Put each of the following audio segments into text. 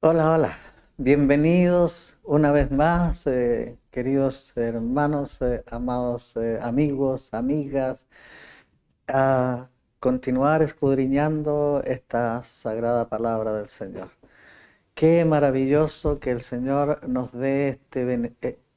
Hola, hola. Bienvenidos una vez más, queridos hermanos, amados amigos, amigas, a continuar escudriñando esta sagrada palabra del Señor. Qué maravilloso que el Señor nos dé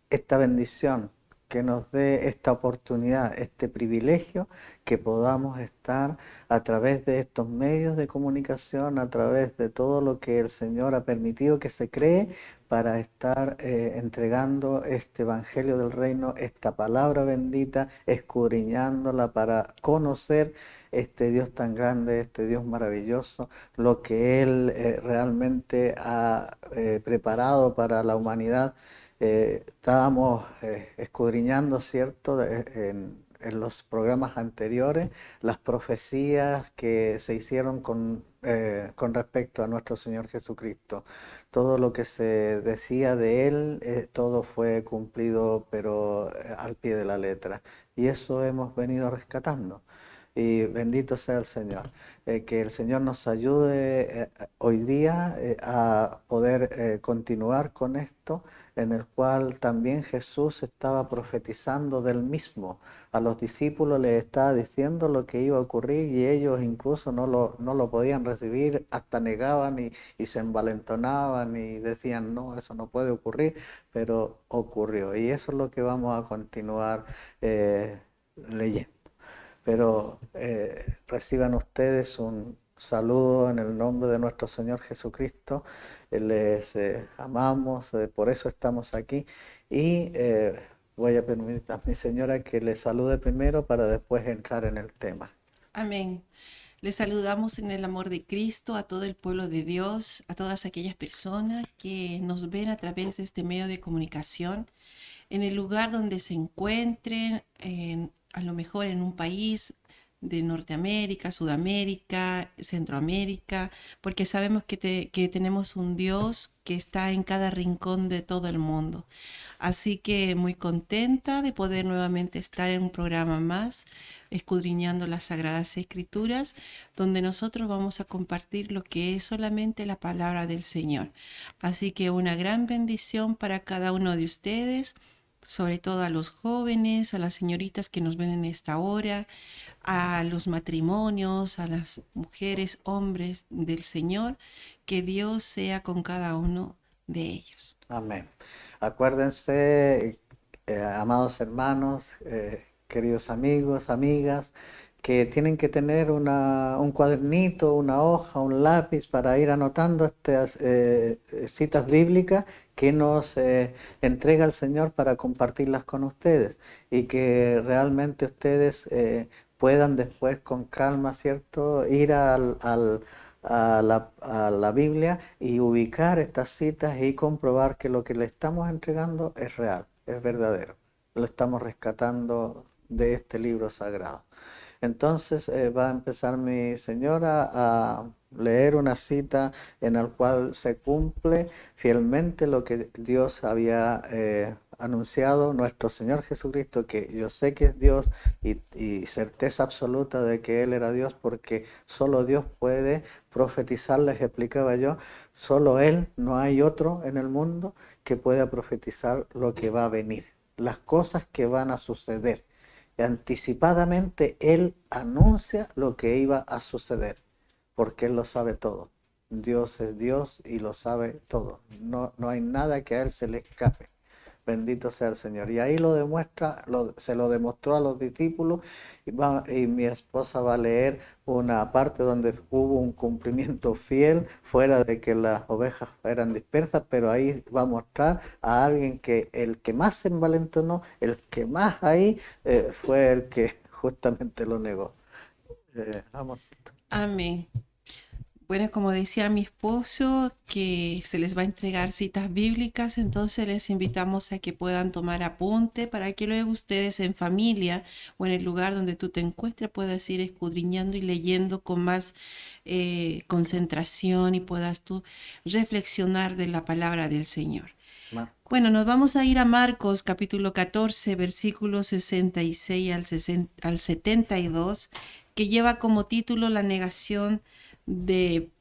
esta bendición, que nos dé esta oportunidad, este privilegio, que podamos estar a través de estos medios de comunicación, a través de todo lo que el Señor ha permitido que se cree para estar entregando este Evangelio del Reino, esta palabra bendita, escudriñándola para conocer este Dios tan grande, este Dios maravilloso, lo que Él realmente ha preparado para la humanidad. Estábamos escudriñando, ¿cierto?, en los programas anteriores, las profecías que se hicieron con respecto a nuestro Señor Jesucristo. Todo lo que se decía de Él, todo fue cumplido, pero al pie de la letra. Y eso hemos venido rescatando. Y bendito sea el Señor. Que el Señor nos ayude hoy día a poder continuar con esto, en el cual también Jesús estaba profetizando del mismo. A los discípulos les estaba diciendo lo que iba a ocurrir y ellos incluso no lo podían recibir, hasta negaban y se envalentonaban y decían, no, eso no puede ocurrir, pero ocurrió. Y eso es lo que vamos a continuar leyendo. Pero reciban ustedes un saludo en el nombre de nuestro Señor Jesucristo. Les amamos, por eso estamos aquí. Y voy a permitir a mi señora que les salude primero para después entrar en el tema. Amén. Les saludamos en el amor de Cristo a todo el pueblo de Dios, a todas aquellas personas que nos ven a través de este medio de comunicación, en el lugar donde se encuentren, a lo mejor en un país de Norteamérica, Sudamérica, Centroamérica, porque sabemos que tenemos un Dios que está en cada rincón de todo el mundo. Así que muy contenta de poder nuevamente estar en un programa más, escudriñando las Sagradas Escrituras, donde nosotros vamos a compartir lo que es solamente la palabra del Señor. Así que una gran bendición para cada uno de ustedes, sobre todo a los jóvenes, a las señoritas que nos ven en esta hora, a los matrimonios, a las mujeres, hombres del Señor, que Dios sea con cada uno de ellos. Amén. Acuérdense, amados hermanos, queridos amigos, amigas, que tienen que tener un cuadernito, una hoja, un lápiz para ir anotando estas citas bíblicas que nos entrega el Señor para compartirlas con ustedes y que realmente ustedes puedan después con calma, ¿cierto?, ir a la Biblia y ubicar estas citas y comprobar que lo que le estamos entregando es real, es verdadero. Lo estamos rescatando de este libro sagrado. Entonces va a empezar mi señora a leer una cita en la cual se cumple fielmente lo que Dios había anunciado, nuestro Señor Jesucristo, que yo sé que es Dios y certeza absoluta de que Él era Dios, porque solo Dios puede profetizar, les explicaba yo, solo Él, no hay otro en el mundo que pueda profetizar lo que va a venir, las cosas que van a suceder. Anticipadamente Él anuncia lo que iba a suceder, porque Él lo sabe todo. Dios es Dios y lo sabe todo. No hay nada que a Él se le escape. Bendito sea el Señor. Y ahí lo demuestra, se lo demostró a los discípulos y mi esposa va a leer una parte donde hubo un cumplimiento fiel, fuera de que las ovejas eran dispersas, pero ahí va a mostrar a alguien que el que más se envalentonó, el que más ahí fue el que justamente lo negó. Vamos. Amén. Bueno, como decía mi esposo, que se les va a entregar citas bíblicas, entonces les invitamos a que puedan tomar apunte para que luego ustedes en familia o en el lugar donde tú te encuentres puedas ir escudriñando y leyendo con más concentración y puedas tú reflexionar de la palabra del Señor. Bueno, nos vamos a ir a Marcos capítulo 14, versículos 66 al 72, que lleva como título la negación de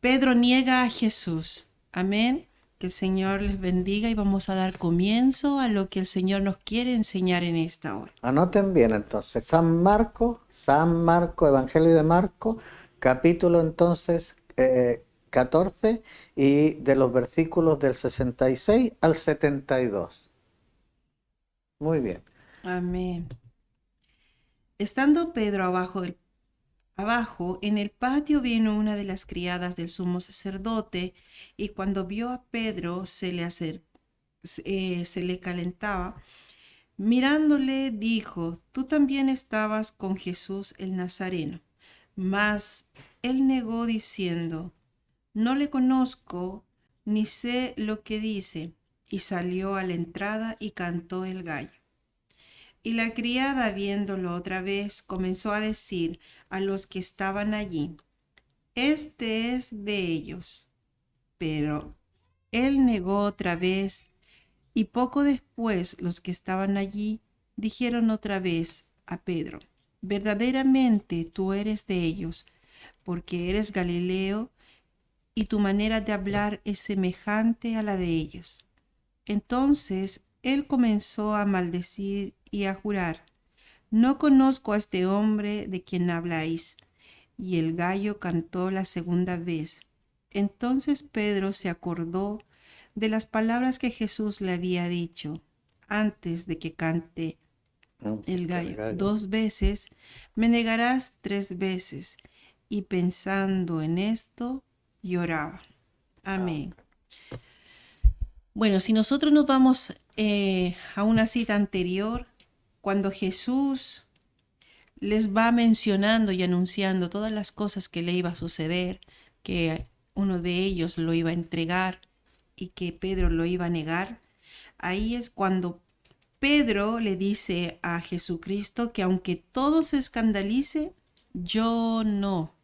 Pedro niega a Jesús. Amén. Que el Señor les bendiga y vamos a dar comienzo a lo que el Señor nos quiere enseñar en esta hora. Anoten bien entonces, San Marco, Evangelio de Marco, capítulo entonces 14 y de los versículos del 66 al 72. Muy bien. Amén. Estando Pedro abajo, en el patio vino una de las criadas del sumo sacerdote, y cuando vio a Pedro se le calentaba. Mirándole dijo: tú también estabas con Jesús el Nazareno. Mas él negó diciendo: no le conozco, ni sé lo que dice. Y salió a la entrada y cantó el gallo. Y la criada, viéndolo otra vez, comenzó a decir a los que estaban allí: este es de ellos. Pero él negó otra vez, y poco después los que estaban allí dijeron otra vez a Pedro: verdaderamente tú eres de ellos, porque eres Galileo, y tu manera de hablar es semejante a la de ellos. Entonces él comenzó a maldecir y a jurar: no conozco a este hombre de quien habláis. Y el gallo cantó la segunda vez. Entonces Pedro se acordó de las palabras que Jesús le había dicho: antes de que cante el gallo 2 veces, me negarás 3 veces. Y pensando en esto, lloraba. Amén. Bueno, si nosotros nos vamos a una cita anterior, cuando Jesús les va mencionando y anunciando todas las cosas que le iba a suceder, que uno de ellos lo iba a entregar y que Pedro lo iba a negar, ahí es cuando Pedro le dice a Jesucristo que aunque todo se escandalice, yo no.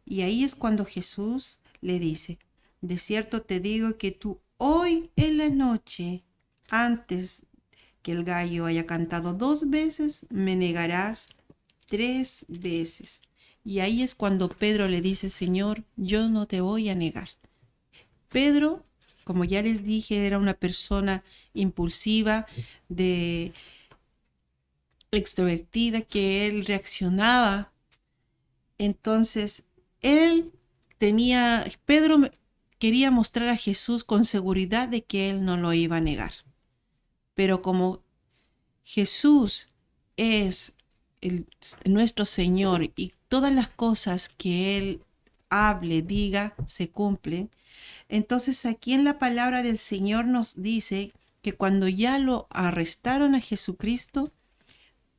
Y ahí es cuando Jesús le dice: de cierto te digo que tú hoy en la noche, antes que el gallo haya cantado 2 veces, me negarás 3 veces. Y ahí es cuando Pedro le dice: Señor, yo no te voy a negar. Pedro, como ya les dije, era una persona impulsiva, extrovertida, que él reaccionaba. Entonces, Pedro quería mostrar a Jesús con seguridad de que él no lo iba a negar. Pero como Jesús es nuestro Señor y todas las cosas que Él hable, diga, se cumplen, entonces aquí en la palabra del Señor nos dice que cuando ya lo arrestaron a Jesucristo,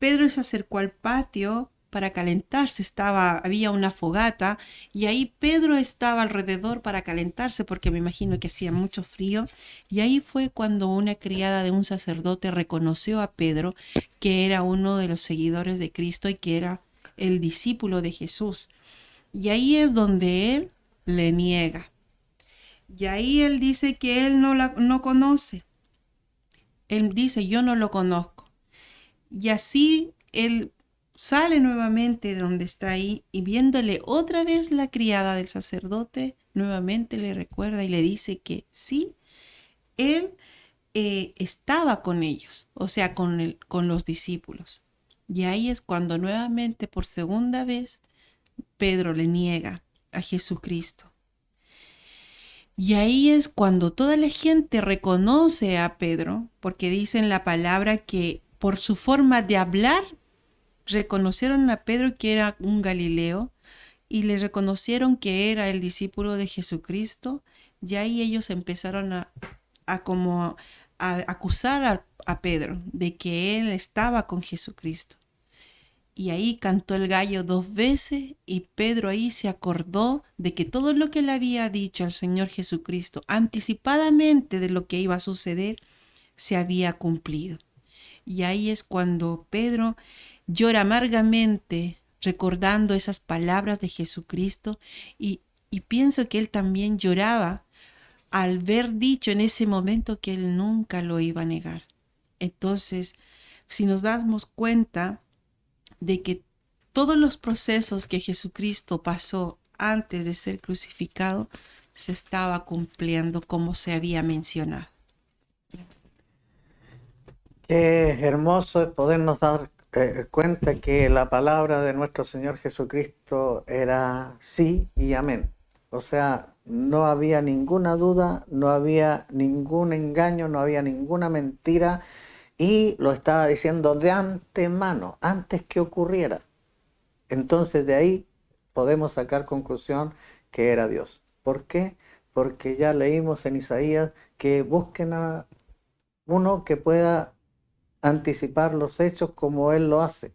Pedro se acercó al patio para calentarse. Había una fogata y ahí Pedro estaba alrededor para calentarse, porque me imagino que hacía mucho frío. Y ahí fue cuando una criada de un sacerdote reconoció a Pedro que era uno de los seguidores de Cristo y que era el discípulo de Jesús. Y ahí es donde él le niega. Y ahí él dice que él no conoce. Él dice: yo no lo conozco. Y así él sale nuevamente de donde está ahí, y viéndole otra vez la criada del sacerdote, nuevamente le recuerda y le dice que sí, él estaba con ellos, o sea, con los discípulos. Y ahí es cuando nuevamente, por segunda vez, Pedro le niega a Jesucristo. Y ahí es cuando toda la gente reconoce a Pedro, porque dice en la palabra que por su forma de hablar reconocieron a Pedro que era un Galileo, y le reconocieron que era el discípulo de Jesucristo. Y ahí ellos empezaron a acusar a Pedro de que él estaba con Jesucristo. Y ahí cantó el gallo 2 veces, y Pedro ahí se acordó de que todo lo que le había dicho al Señor Jesucristo anticipadamente de lo que iba a suceder se había cumplido. Y ahí es cuando Pedro llora amargamente recordando esas palabras de Jesucristo, y pienso que él también lloraba al ver dicho en ese momento que él nunca lo iba a negar. Entonces, si nos damos cuenta de que todos los procesos que Jesucristo pasó antes de ser crucificado se estaba cumpliendo como se había mencionado. Qué hermoso es podernos dar cuenta que la palabra de nuestro Señor Jesucristo era sí y amén. O sea, no había ninguna duda, no había ningún engaño, no había ninguna mentira, y lo estaba diciendo de antemano, antes que ocurriera. Entonces de ahí podemos sacar conclusión que era Dios. ¿Por qué? Porque ya leímos en Isaías que busquen a uno que pueda anticipar los hechos como Él lo hace.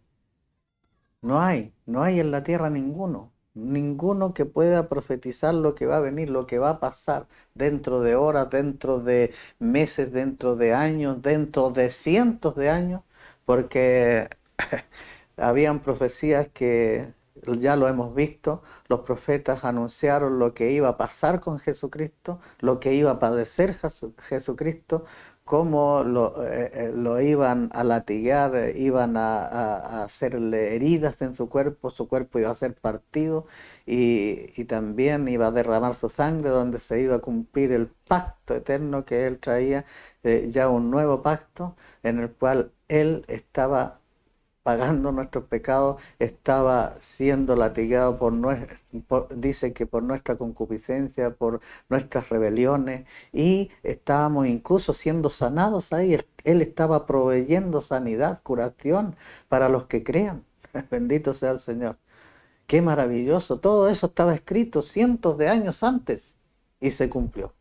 No hay en la tierra ninguno que pueda profetizar lo que va a venir, lo que va a pasar dentro de horas, dentro de meses, dentro de años, dentro de cientos de años, porque habían profecías que ya lo hemos visto, los profetas anunciaron lo que iba a pasar con Jesucristo, lo que iba a padecer Jesucristo, cómo lo iban a latigar, iban a hacerle heridas en su cuerpo iba a ser partido, y también iba a derramar su sangre, donde se iba a cumplir el pacto eterno que Él traía, ya un nuevo pacto en el cual Él estaba pagando nuestros pecados, estaba siendo latigado dice que por nuestra concupiscencia, por nuestras rebeliones, y estábamos incluso siendo sanados ahí. Él estaba proveyendo sanidad, curación para los que crean. Bendito sea el Señor. Qué maravilloso. Todo eso estaba escrito cientos de años antes y se cumplió.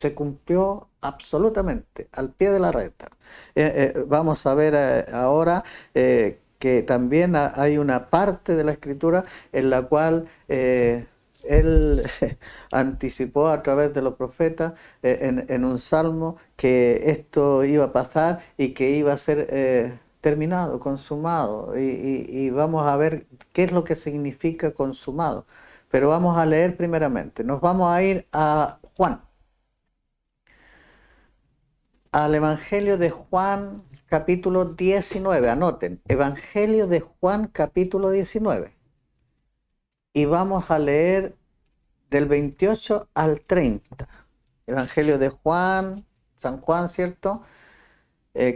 Se cumplió absolutamente, al pie de la letra. Vamos a ver ahora que también hay una parte de la Escritura en la cual él anticipó a través de los profetas en un salmo que esto iba a pasar y que iba a ser terminado, consumado. Y vamos a ver qué es lo que significa consumado. Pero vamos a leer primeramente. Nos vamos a ir a Juan. Al Evangelio de Juan capítulo 19, anoten, Evangelio de Juan capítulo 19. Y vamos a leer del 28 al 30. Evangelio de Juan, San Juan, ¿cierto?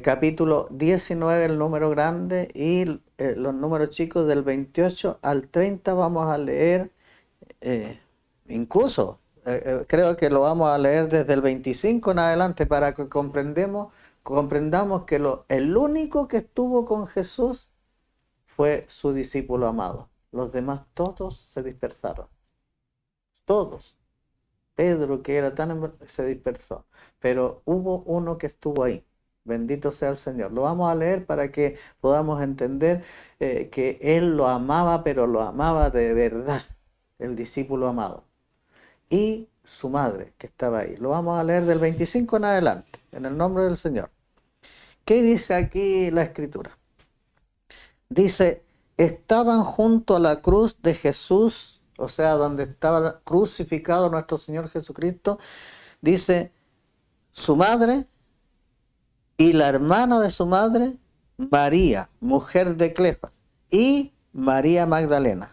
Capítulo 19, el número grande, y los números chicos del 28 al 30 vamos a leer, incluso creo que lo vamos a leer desde el 25 en adelante para que comprendamos que el único que estuvo con Jesús fue su discípulo amado. Los demás todos se dispersaron. Todos. Pedro, que era se dispersó. Pero hubo uno que estuvo ahí. Bendito sea el Señor. Lo vamos a leer para que podamos entender que Él lo amaba, pero lo amaba de verdad. El discípulo amado. Y su madre, que estaba ahí. Lo vamos a leer del 25 en adelante, en el nombre del Señor. ¿Qué dice aquí la Escritura? Dice, estaban junto a la cruz de Jesús, o sea, donde estaba crucificado nuestro Señor Jesucristo, dice, su madre y la hermana de su madre, María, mujer de Cleofas, y María Magdalena.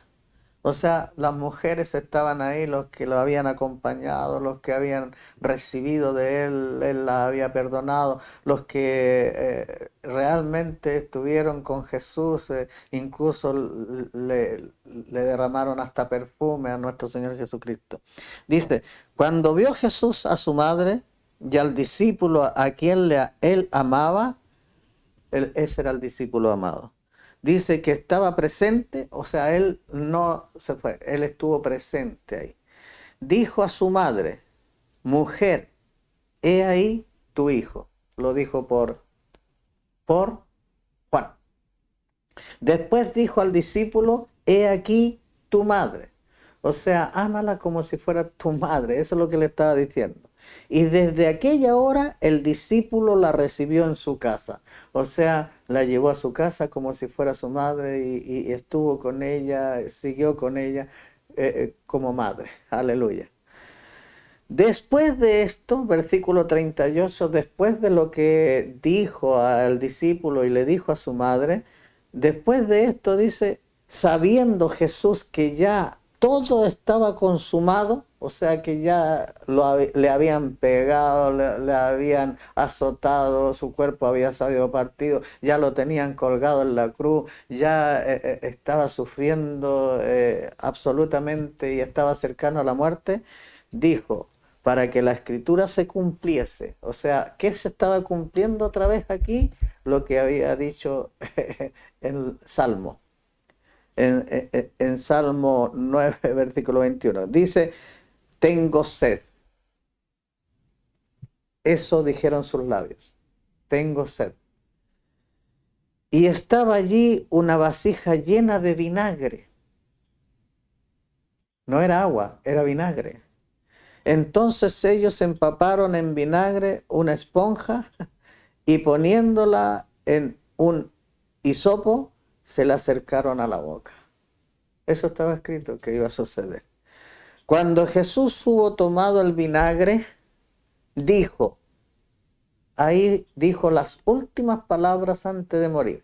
O sea, las mujeres estaban ahí, los que lo habían acompañado, los que habían recibido de él las había perdonado, los que realmente estuvieron con Jesús, incluso le derramaron hasta perfume a nuestro Señor Jesucristo. Dice, cuando vio Jesús a su madre y al discípulo a quien él amaba, ese era el discípulo amado. Dice que estaba presente, o sea, él no se fue, él estuvo presente ahí. Dijo a su madre, mujer, he ahí tu hijo. Lo dijo por Juan. Después dijo al discípulo, he aquí tu madre. O sea, ámala como si fuera tu madre, eso es lo que le estaba diciendo. Y desde aquella hora el discípulo la recibió en su casa. O sea, la llevó a su casa como si fuera su madre y estuvo con ella, siguió con ella como madre. Aleluya. Después de esto, versículo 38, después de lo que dijo al discípulo y le dijo a su madre, después de esto dice, sabiendo Jesús que ya todo estaba consumado, o sea que ya le habían pegado, le habían azotado, su cuerpo había salido partido, ya lo tenían colgado en la cruz, ya estaba sufriendo absolutamente y estaba cercano a la muerte, dijo, para que la escritura se cumpliese, o sea, ¿qué se estaba cumpliendo otra vez aquí? Lo que había dicho el Salmo. En Salmo 9, versículo 21. Dice, tengo sed. Eso dijeron sus labios. Tengo sed. Y estaba allí una vasija llena de vinagre. No era agua, era vinagre. Entonces ellos empaparon en vinagre una esponja y poniéndola en un hisopo, se la acercaron a la boca. Eso estaba escrito que iba a suceder. Cuando Jesús hubo tomado el vinagre, dijo, ahí dijo las últimas palabras antes de morir.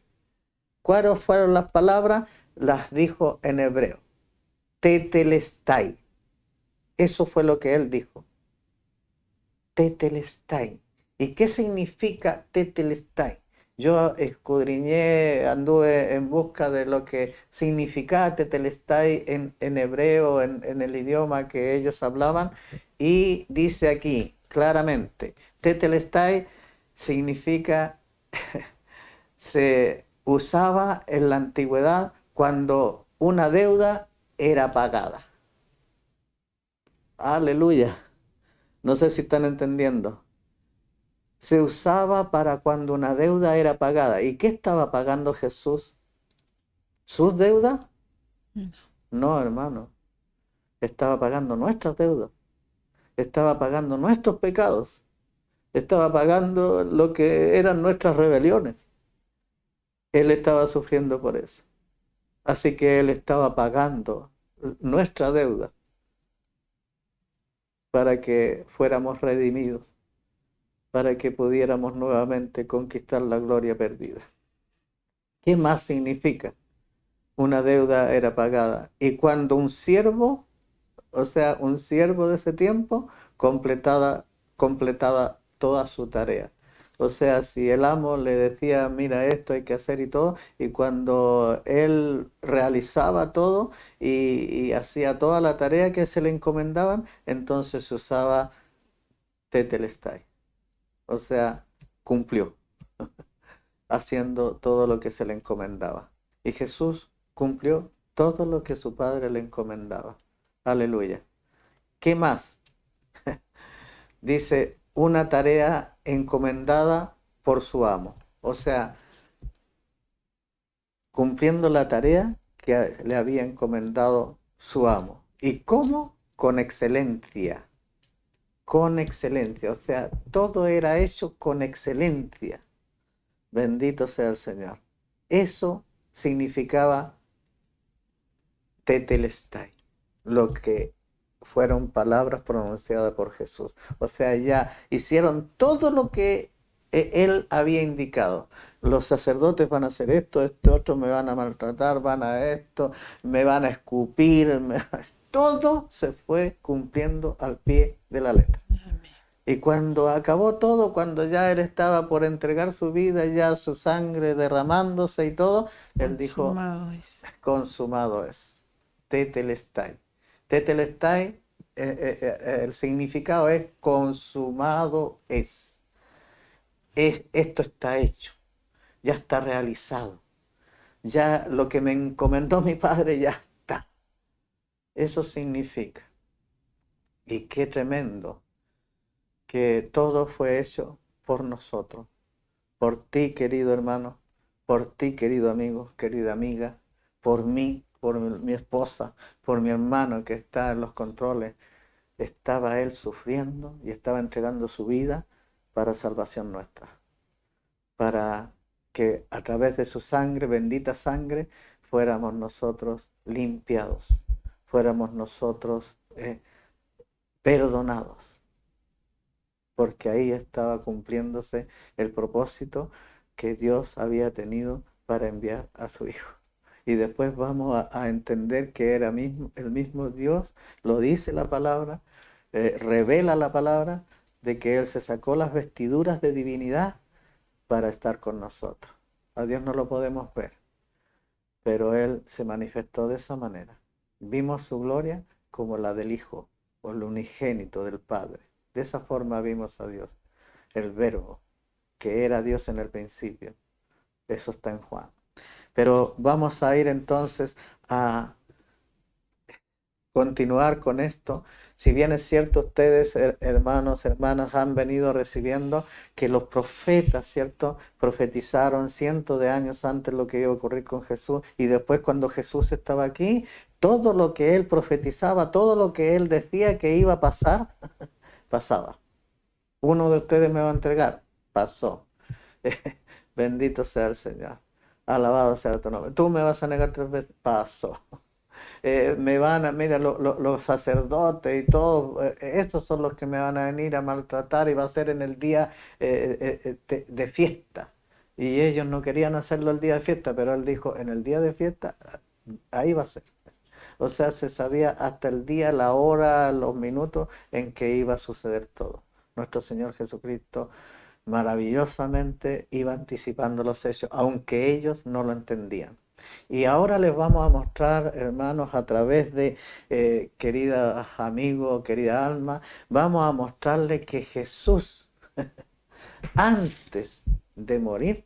¿Cuáles fueron las palabras? Las dijo en hebreo. Tetelestai. Eso fue lo que él dijo. Tetelestai. ¿Y qué significa tetelestai? Yo escudriñé, anduve en busca de lo que significaba tetelestai en hebreo, en el idioma que ellos hablaban, y dice aquí claramente, tetelestai significa, se usaba en la antigüedad cuando una deuda era pagada. Aleluya. No sé si están entendiendo. Se usaba para cuando una deuda era pagada. ¿Y qué estaba pagando Jesús? ¿Sus deudas? No. No, hermano. Estaba pagando nuestras deudas. Estaba pagando nuestros pecados. Estaba pagando lo que eran nuestras rebeliones. Él estaba sufriendo por eso. Así que Él estaba pagando nuestra deuda para que fuéramos redimidos, para que pudiéramos nuevamente conquistar la gloria perdida. ¿Qué más significa? Una deuda era pagada. Y cuando un siervo, o sea, un siervo de ese tiempo, completaba toda su tarea. O sea, si el amo le decía, mira, esto hay que hacer y todo, y cuando él realizaba todo y hacía toda la tarea que se le encomendaban, entonces se usaba tetelestai. O sea, cumplió, haciendo todo lo que se le encomendaba. Y Jesús cumplió todo lo que su Padre le encomendaba. Aleluya. ¿Qué más? Dice, una tarea encomendada por su amo. O sea, cumpliendo la tarea que le había encomendado su amo. ¿Y cómo? Con excelencia. Con excelencia. O sea, todo era hecho con excelencia. Bendito sea el Señor. Eso significaba tetelestai, lo que fueron palabras pronunciadas por Jesús. O sea, ya hicieron todo lo que él había indicado. Los sacerdotes van a hacer esto, esto otro, me van a maltratar, van a esto, me van a escupir. Todo se fue cumpliendo al pie de la letra. Amén. Y cuando acabó todo, cuando ya él estaba por entregar su vida, ya su sangre derramándose y todo, él dijo, Consumado es. consumado es. Tetelestai. Tetelestai, el significado es consumado es. Esto está hecho, ya está realizado. Ya lo que me encomendó mi padre ya está. Eso significa. Y qué tremendo que todo fue hecho por nosotros, por ti, querido hermano, por ti, querido amigo, querida amiga, por mí, por mi esposa, por mi hermano que está en los controles. Estaba él sufriendo y estaba entregando su vida para salvación nuestra, para que a través de su sangre, bendita sangre, fuéramos nosotros limpiados, fuéramos nosotros perdonados, porque ahí estaba cumpliéndose el propósito que Dios había tenido para enviar a su Hijo. y después vamos a entender que era el mismo Dios, lo dice la palabra, revela la palabra de que Él se sacó las vestiduras de divinidad para estar con nosotros. A Dios no lo podemos ver, pero Él se manifestó de esa manera. Vimos su gloria como la del Hijo, o el unigénito del Padre. De esa forma vimos a Dios, el Verbo, que era Dios en el principio. Eso está en Juan. Pero vamos a ir entonces a continuar con esto. Si bien es cierto, ustedes, hermanos, hermanas, han venido recibiendo que los profetas, ¿cierto?, profetizaron cientos de años antes lo que iba a ocurrir con Jesús, y después cuando Jesús estaba aquí, todo lo que él profetizaba, todo lo que él decía que iba a pasar, pasaba. Uno de ustedes me va a entregar, pasó. Bendito sea el Señor. Alabado sea tu nombre. Tú me vas a negar 3 veces, pasó. Me van a, mira, los sacerdotes y todo, estos son los que me van a venir a maltratar, y va a ser en el día de fiesta. Y ellos no querían hacerlo el día de fiesta, pero él dijo, en el día de fiesta, ahí va a ser. O sea, se sabía hasta el día, la hora, los minutos en que iba a suceder todo. Nuestro Señor Jesucristo maravillosamente iba anticipando los hechos, aunque ellos no lo entendían. Y ahora les vamos a mostrar, hermanos, a través de, querida amigo, querida alma, vamos a mostrarle que Jesús, antes de morir,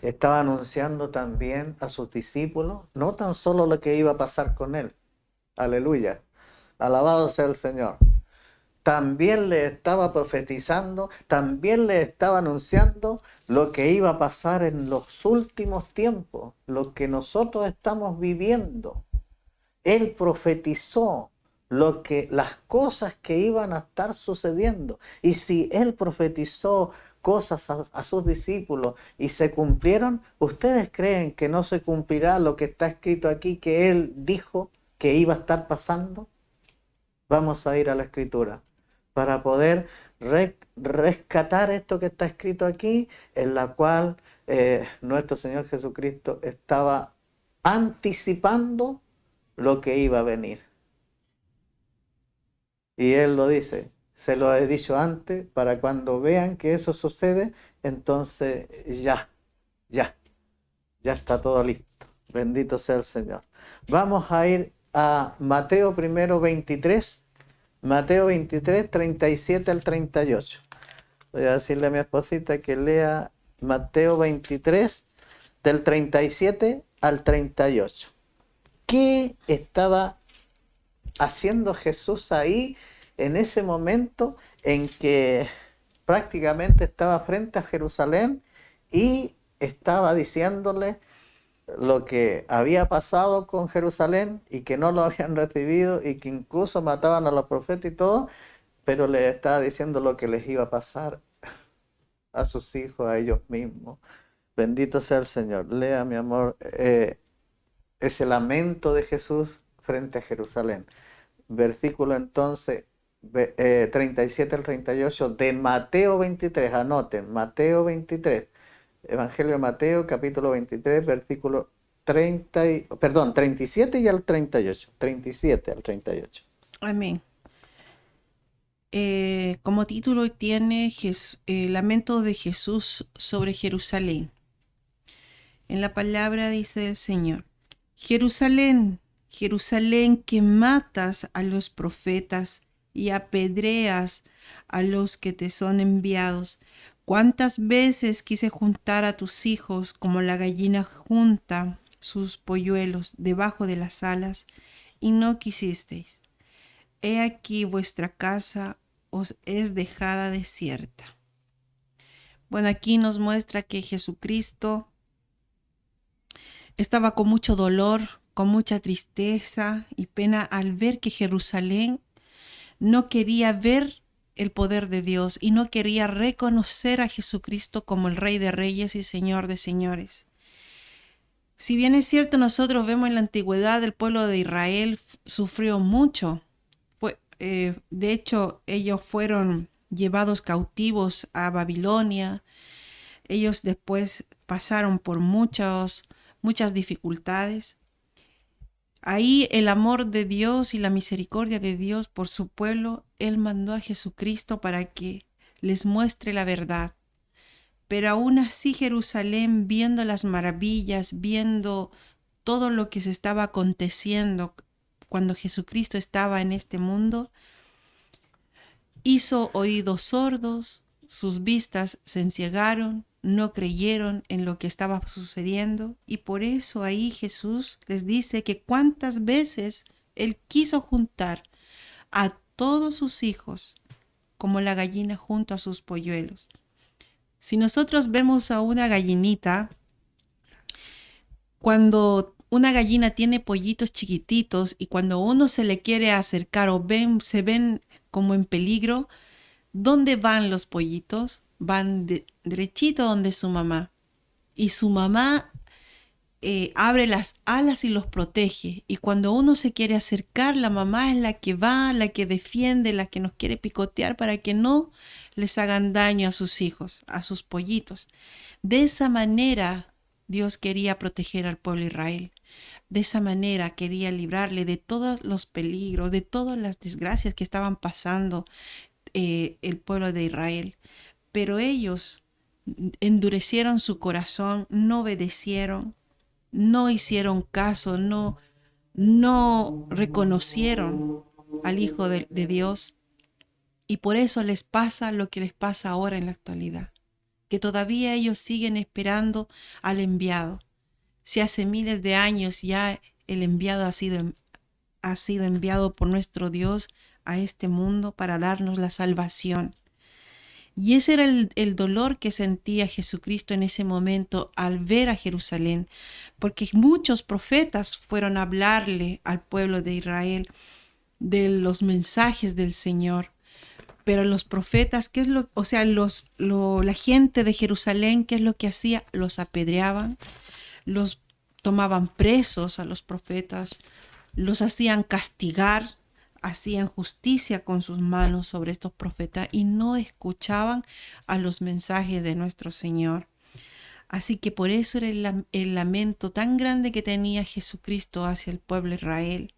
estaba anunciando también a sus discípulos, no tan solo lo que iba a pasar con él, aleluya, alabado sea el Señor, también le estaba profetizando, también le estaba anunciando lo que iba a pasar en los últimos tiempos, lo que nosotros estamos viviendo. Él profetizó las cosas que iban a estar sucediendo. Y si él profetizó cosas a sus discípulos y se cumplieron, ¿ustedes creen que no se cumplirá lo que está escrito aquí, que él dijo que iba a estar pasando? Vamos a ir a la Escritura para poder rescatar esto que está escrito aquí, en la cual nuestro Señor Jesucristo estaba anticipando lo que iba a venir. Y Él lo dice, se lo he dicho antes, para cuando vean que eso sucede, entonces ya está todo listo. Bendito sea el Señor. Vamos a ir a Mateo 23. Mateo 23, 37 al 38. Voy a decirle a mi esposita que lea Mateo 23, del 37 al 38. ¿Qué estaba haciendo Jesús ahí en ese momento en que prácticamente estaba frente a Jerusalén y estaba diciéndole lo que había pasado con Jerusalén y que no lo habían recibido y que incluso mataban a los profetas y todo, pero le estaba diciendo lo que les iba a pasar a sus hijos, a ellos mismos? Bendito sea el Señor. Lea, mi amor, ese lamento de Jesús frente a Jerusalén. Versículo entonces 37 al 38 de Mateo 23. Anoten, Mateo 23. Evangelio de Mateo, capítulo 23, versículo 37 y al 38. 37 al 38. Amén. Como título tiene Lamento de Jesús sobre Jerusalén. En la palabra dice el Señor: Jerusalén, Jerusalén, que matas a los profetas y apedreas a los que te son enviados. ¿Cuántas veces quise juntar a tus hijos como la gallina junta sus polluelos debajo de las alas, y no quisisteis? He aquí vuestra casa os es dejada desierta. Bueno, aquí nos muestra que Jesucristo estaba con mucho dolor, con mucha tristeza y pena al ver que Jerusalén no quería ver el poder de Dios y no quería reconocer a Jesucristo como el Rey de Reyes y Señor de Señores. Si bien es cierto, nosotros vemos en la antigüedad el pueblo de Israel sufrió mucho. De hecho, ellos fueron llevados cautivos a Babilonia. Ellos después pasaron por muchas muchas dificultades. Ahí el amor de Dios y la misericordia de Dios por su pueblo, Él mandó a Jesucristo para que les muestre la verdad. Pero aún así Jerusalén, viendo las maravillas, viendo todo lo que se estaba aconteciendo cuando Jesucristo estaba en este mundo, hizo oídos sordos, sus vistas se enciegaron, no creyeron en lo que estaba sucediendo, y por eso ahí Jesús les dice que cuántas veces Él quiso juntar a todos sus hijos como la gallina junto a sus polluelos. Si nosotros vemos a una gallinita, cuando una gallina tiene pollitos chiquititos y cuando uno se le quiere acercar o se ven como en peligro, ¿dónde van los pollitos? Van derechito donde su mamá. Y su mamá abre las alas y los protege. Y cuando uno se quiere acercar, la mamá es la que va, la que defiende, la que nos quiere picotear para que no les hagan daño a sus hijos, a sus pollitos. De esa manera Dios quería proteger al pueblo de Israel. De esa manera quería librarle de todos los peligros, de todas las desgracias que estaban pasando el pueblo de Israel. Pero ellos endurecieron su corazón, no obedecieron, no hicieron caso, no reconocieron al Hijo de Dios. Y por eso les pasa lo que les pasa ahora en la actualidad, que todavía ellos siguen esperando al enviado. Si hace miles de años ya el enviado ha sido enviado por nuestro Dios a este mundo para darnos la salvación. Y ese era el dolor que sentía Jesucristo en ese momento al ver a Jerusalén, porque muchos profetas fueron a hablarle al pueblo de Israel de los mensajes del Señor. Pero los profetas, ¿qué es la gente de Jerusalén, qué es lo que hacía? Los apedreaban, los tomaban presos a los profetas, los hacían castigar, hacían justicia con sus manos sobre estos profetas y no escuchaban a los mensajes de nuestro Señor. Así que por eso era el lamento tan grande que tenía Jesucristo hacia el pueblo de Israel.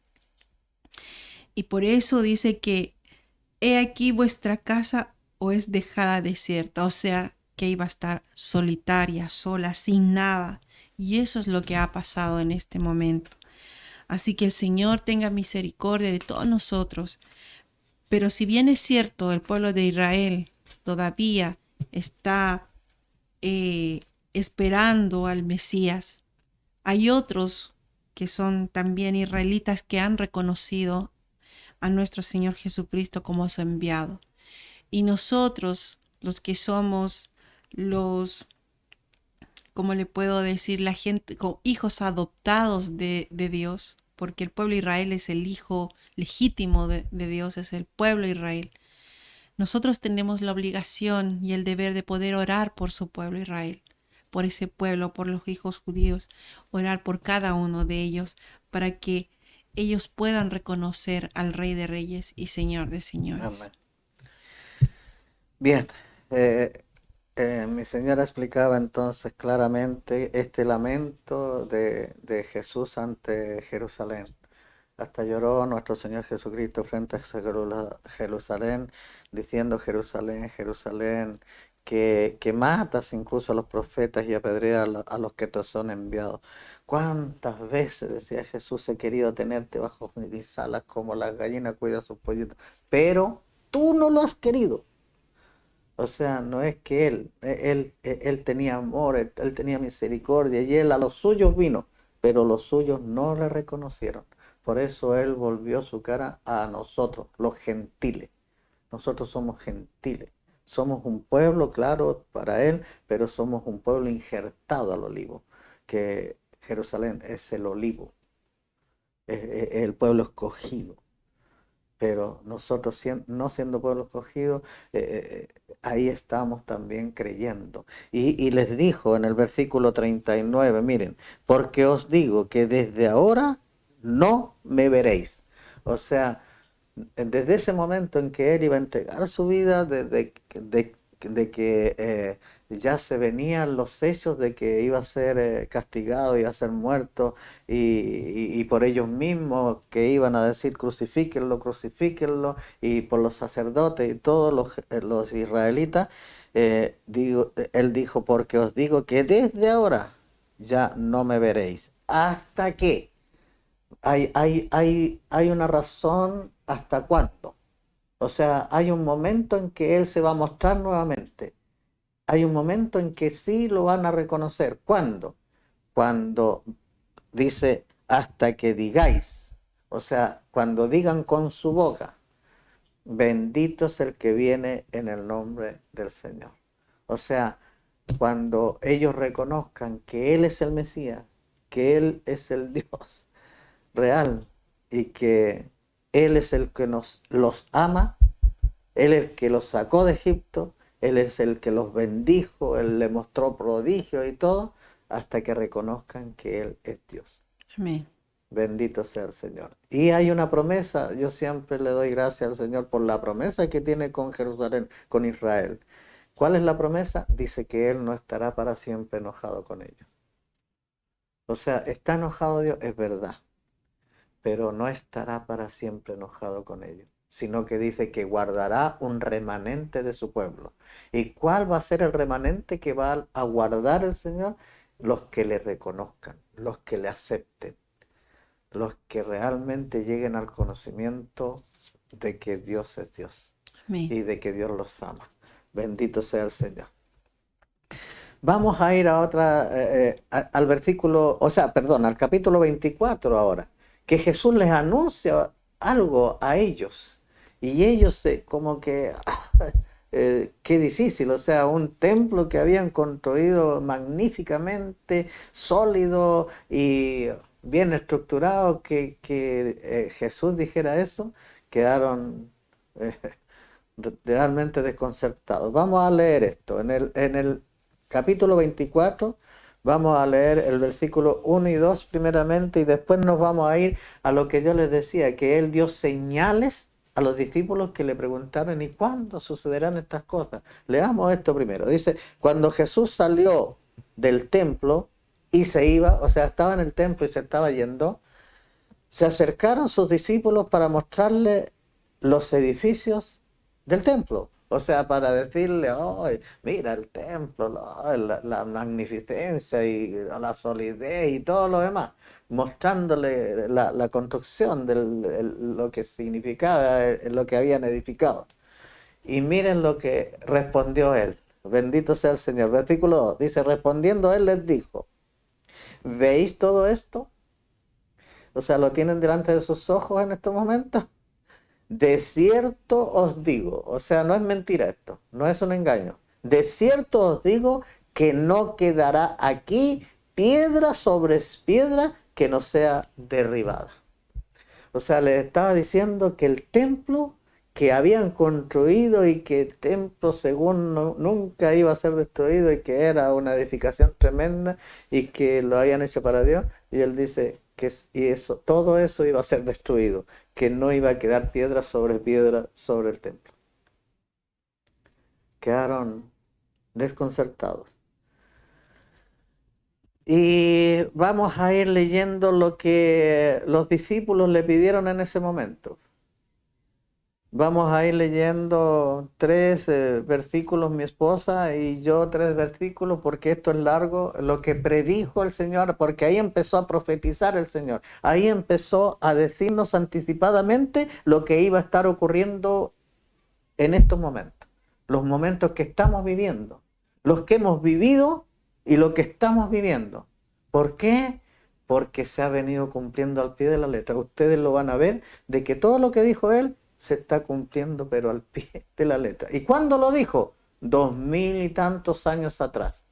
Y por eso dice que he aquí vuestra casa o es dejada desierta, o sea, que iba a estar solitaria, sola, sin nada. Y eso es lo que ha pasado en este momento. Así que el Señor tenga misericordia de todos nosotros. Pero si bien es cierto, el pueblo de Israel todavía está esperando al Mesías, hay otros que son también israelitas que han reconocido a nuestro Señor Jesucristo como su enviado. Y nosotros, los que somos ¿cómo le puedo decir? La gente, como hijos adoptados de Dios, porque el pueblo de Israel es el hijo legítimo de Dios, es el pueblo de Israel. Nosotros tenemos la obligación y el deber de poder orar por su pueblo Israel, por ese pueblo, por los hijos judíos, orar por cada uno de ellos para que ellos puedan reconocer al Rey de Reyes y Señor de Señores. Amén. Bien, mi señora explicaba entonces claramente este lamento de Jesús ante Jerusalén. Hasta lloró nuestro Señor Jesucristo frente a Jerusalén, diciendo: Jerusalén, Jerusalén, que matas incluso a los profetas y apedreas a los que te son enviados. ¿Cuántas veces, decía Jesús, he querido tenerte bajo mis alas como la gallina cuida a sus pollitos? Pero tú no lo has querido. O sea, no es que él tenía amor, él tenía misericordia, y él a los suyos vino, pero los suyos no le reconocieron. Por eso él volvió su cara a nosotros, los gentiles. Nosotros somos gentiles. Somos un pueblo, claro, para él, pero somos un pueblo injertado al olivo, que Jerusalén es el olivo, es el pueblo escogido. Pero nosotros, no siendo pueblo escogido, ahí estamos también creyendo. Y les dijo en el versículo 39, miren: porque os digo que desde ahora no me veréis. O sea, desde ese momento en que él iba a entregar su vida, de que ya se venían los hechos de que iba a ser castigado, iba a ser muerto, y por ellos mismos que iban a decir crucifíquenlo, crucifíquenlo, y por los sacerdotes y todos los israelitas, él dijo, porque os digo que desde ahora ya no me veréis. ¿Hasta qué? Hay una razón hasta cuándo. O sea, hay un momento en que Él se va a mostrar nuevamente. Hay un momento en que sí lo van a reconocer. ¿Cuándo? Cuando dice hasta que digáis. O sea, cuando digan con su boca, bendito es el que viene en el nombre del Señor. O sea, cuando ellos reconozcan que Él es el Mesías, que Él es el Dios real y que Él es el que los ama, Él es el que los sacó de Egipto, Él es el que los bendijo, Él le mostró prodigios y todo, hasta que reconozcan que Él es Dios. Amén. Bendito sea el Señor. Y hay una promesa, yo siempre le doy gracias al Señor por la promesa que tiene con Jerusalén, con Israel. ¿Cuál es la promesa? Dice que Él no estará para siempre enojado con ellos. O sea, está enojado Dios, es verdad, pero no estará para siempre enojado con ellos, sino que dice que guardará un remanente de su pueblo. ¿Y cuál va a ser el remanente que va a guardar el Señor? Los que le reconozcan, los que le acepten, los que realmente lleguen al conocimiento de que Dios es Dios Amén. y de que Dios los ama. Bendito sea el Señor. Vamos a ir a al versículo, al capítulo 24 ahora, que Jesús les anuncia algo a ellos y ellos como que, qué difícil, o sea, un templo que habían construido magníficamente, sólido y bien estructurado, que Jesús dijera eso, quedaron realmente desconcertados. Vamos a leer esto en el capítulo 24, vamos a leer el versículo 1 y 2 primeramente y después nos vamos a ir a lo que yo les decía, que Él dio señales a los discípulos que le preguntaron ¿y cuándo sucederán estas cosas? Leamos esto primero. Dice, cuando Jesús salió del templo y se iba, o sea, estaba en el templo y se estaba yendo, se acercaron sus discípulos para mostrarle los edificios del templo. O sea, para decirle, oh, mira el templo, la magnificencia y la solidez y todo lo demás, mostrándole la construcción de lo que significaba, lo que habían edificado. Y miren lo que respondió él. Bendito sea el Señor. Versículo 2 dice, respondiendo él les dijo, ¿veis todo esto? O sea, ¿lo tienen delante de sus ojos en estos momentos? De cierto os digo, o sea, no es mentira esto, no es un engaño. De cierto os digo que no quedará aquí piedra sobre piedra que no sea derribada. O sea, les estaba diciendo que el templo que habían construido y que el templo según nunca iba a ser destruido y que era una edificación tremenda y que lo habían hecho para Dios, y él dice que todo eso iba a ser destruido, que no iba a quedar piedra sobre el templo. Quedaron desconcertados. Y vamos a ir leyendo lo que los discípulos le pidieron en ese momento. Vamos a ir leyendo 3 versículos, mi esposa y yo 3 versículos, porque esto es largo, lo que predijo el Señor, porque ahí empezó a profetizar el Señor. Ahí empezó a decirnos anticipadamente lo que iba a estar ocurriendo en estos momentos. Los momentos que estamos viviendo, los que hemos vivido y lo que estamos viviendo. ¿Por qué? Porque se ha venido cumpliendo al pie de la letra. Ustedes lo van a ver de que todo lo que dijo él se está cumpliendo, pero al pie de la letra. ¿Y cuándo lo dijo? 2000 y tantos años atrás.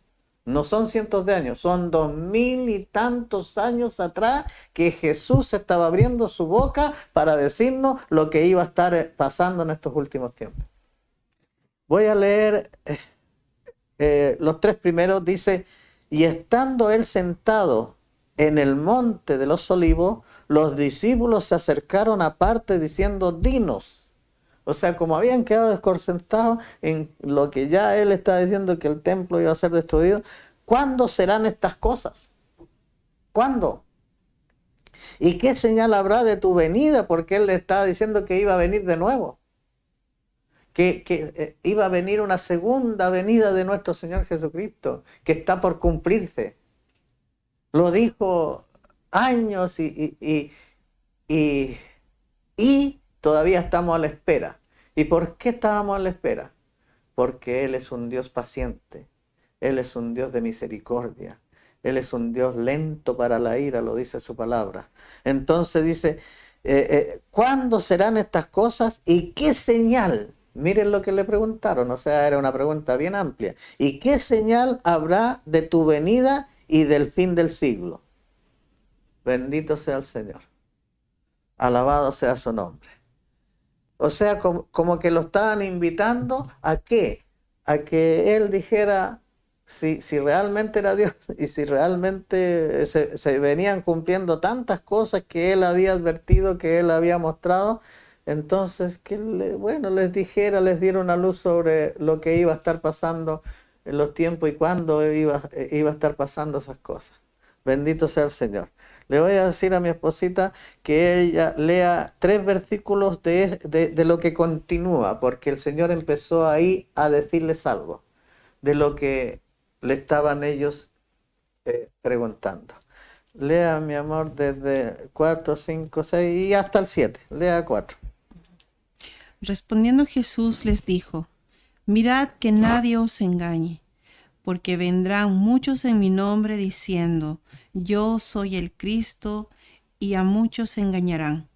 No son cientos de años, son 2000 y tantos años atrás que Jesús estaba abriendo su boca para decirnos lo que iba a estar pasando en estos últimos tiempos. Voy a leer los 3 primeros. Dice, y estando él sentado en el monte de los olivos, los discípulos se acercaron aparte diciendo, dinos, O sea, como habían quedado desconcertados en lo que ya él está diciendo que el templo iba a ser destruido, ¿cuándo serán estas cosas? ¿Cuándo? ¿Y qué señal habrá de tu venida? Porque él le estaba diciendo que iba a venir de nuevo. Que iba a venir una segunda venida de nuestro Señor Jesucristo, que está por cumplirse. Lo dijo años y todavía estamos a la espera. ¿Y por qué estábamos a la espera? Porque Él es un Dios paciente, Él es un Dios de misericordia, Él es un Dios lento para la ira, lo dice su palabra. Entonces dice, ¿cuándo serán estas cosas y qué señal? Miren lo que le preguntaron, o sea, era una pregunta bien amplia. ¿Y qué señal habrá de tu venida y del fin del siglo? Bendito sea el Señor. Alabado sea su nombre. O sea, como que lo estaban invitando ¿a qué? A que él dijera si realmente era Dios y si realmente se venían cumpliendo tantas cosas que él había advertido, que él había mostrado. Entonces, que les dijera, les diera una luz sobre lo que iba a estar pasando en los tiempos y cuándo iba a estar pasando esas cosas. Bendito sea el Señor. Le voy a decir a mi esposita que ella lea 3 versículos de lo que continúa, porque el Señor empezó ahí a decirles algo de lo que le estaban ellos preguntando. Lea, mi amor, desde 4, 5, 6 y hasta el 7. Lea 4. Respondiendo Jesús les dijo, mirad que nadie os engañe, porque vendrán muchos en mi nombre diciendo, yo soy el Cristo, y a muchos engañarán.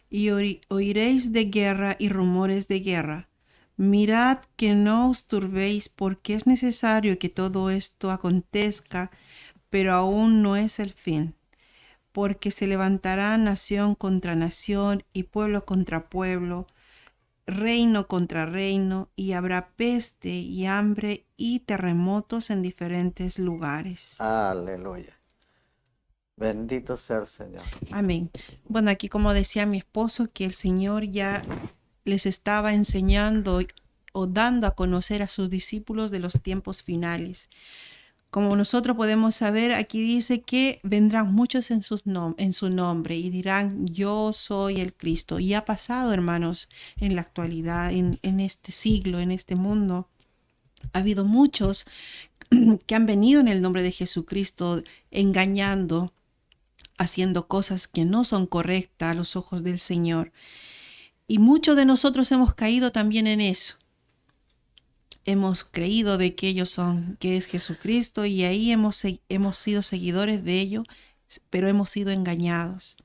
Y oiréis de guerra y rumores de guerra. Mirad que no os turbéis, porque es necesario que todo esto acontezca, pero aún no es el fin. Porque se levantará nación contra nación y pueblo contra pueblo, reino contra reino, y habrá peste y hambre y terremotos en diferentes lugares. Aleluya. Bendito sea el Señor. Amén. Bueno, aquí como decía mi esposo, que el Señor ya les estaba enseñando o dando a conocer a sus discípulos de los tiempos finales. Como nosotros podemos saber, aquí dice que vendrán muchos en su nombre y dirán, yo soy el Cristo. Y ha pasado, hermanos, en la actualidad, en este siglo, en este mundo. Ha habido muchos que han venido en el nombre de Jesucristo engañando, haciendo cosas que no son correctas a los ojos del Señor. Y muchos de nosotros hemos caído también en eso. Hemos creído de que que es Jesucristo y ahí hemos sido seguidores de ellos, pero hemos sido engañados.